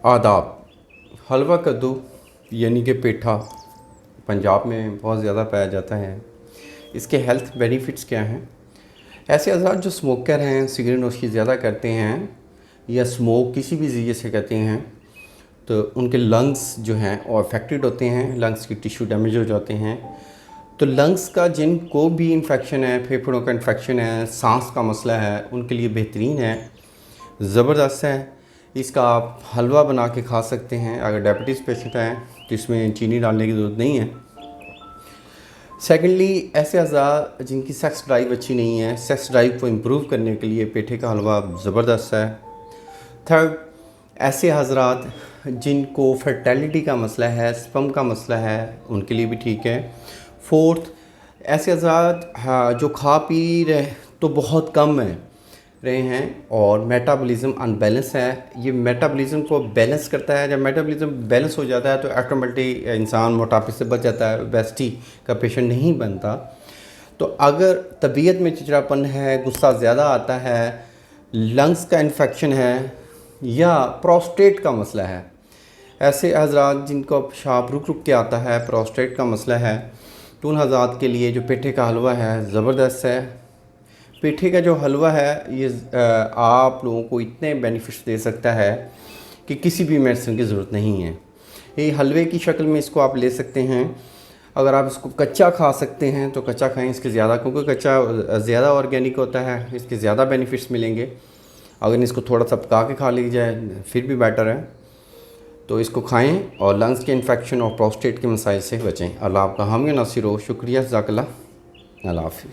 आदाब। हलवा कद्दू यानी कि पेठा पंजाब में बहुत ज़्यादा पाया जाता है। इसके हेल्थ बेनिफिट्स क्या हैं? ऐसे हज़रात जो स्मोकर हैं, सिगरेट नोशी ज़्यादा करते हैं या स्मोक किसी भी ज़रिए से करते हैं, तो उनके लंग्स जो हैं वो अफेक्टेड होते हैं, लंग्स की टिश्यू डैमेज हो जाते हैं। तो लंग्स का जिनको भी इन्फेक्शन है, फेफड़ों का इन्फेक्शन है, सांस का मसला है, उनके लिए बेहतरीन है, ज़बरदस्त है। इसका आप हलवा बना के खा सकते हैं। अगर डायबिटीज़ पेशेंट हैं तो इसमें चीनी डालने की ज़रूरत नहीं है। सेकेंडली, ऐसे अज़ा जिनकी सेक्स ड्राइव अच्छी नहीं है, सेक्स ड्राइव को इम्प्रूव करने के लिए पेठे का हलवा ज़बरदस्त है। थर्ड, ऐसे हज़रात जिनको फर्टिलिटी का मसला है, स्पर्म का मसला है, उनके लिए भी ठीक है। फोर्थ, ऐसे हज़रात हाँ जो खा पी रहे तो बहुत कम रहे हैं और मेटाबॉलिज्म अनबैलेंस है। ये मेटाबॉलिज्म को बैलेंस करता है। जब मेटाबॉलिज्म बैलेंस हो जाता है तो ऑटोमेटिक इंसान मोटापे से बच जाता है, ओबेसिटी का पेशेंट नहीं बनता। तो अगर तबीयत में चिड़चिड़ापन है, गुस्सा ज़्यादा आता है, लंग्स का इन्फेक्शन है या प्रोस्टेट का मसला है, ऐसे हज़रात जिनको पेशाब रुक रुक के आता है, प्रोस्टेट का मसला है, तो उन हज़रात के लिए जो पेठे का हलवा है ज़बरदस्त है। पेठे का जो हलवा है ये आप लोगों को इतने बेनिफिट्स दे सकता है कि किसी भी मेडिसिन की ज़रूरत नहीं है। ये हलवे की शक्ल में इसको आप ले सकते हैं। अगर आप इसको कच्चा खा सकते हैं तो कच्चा खाएं, इसके ज़्यादा, क्योंकि कच्चा ज़्यादा ऑर्गेनिक होता है, इसके ज़्यादा बेनिफिट्स मिलेंगे। अगर इसको थोड़ा सा पका के खा ली जाए फिर भी बेटर है। तो इसको खाएं और लंग्स के इन्फेक्शन और प्रोस्टेट के मसाइल से बचें। अल्लाह आपका हामी नासिर हो। शुक्रिया, जज़ाकल्लाह। अल्लाह हाफ़िज़।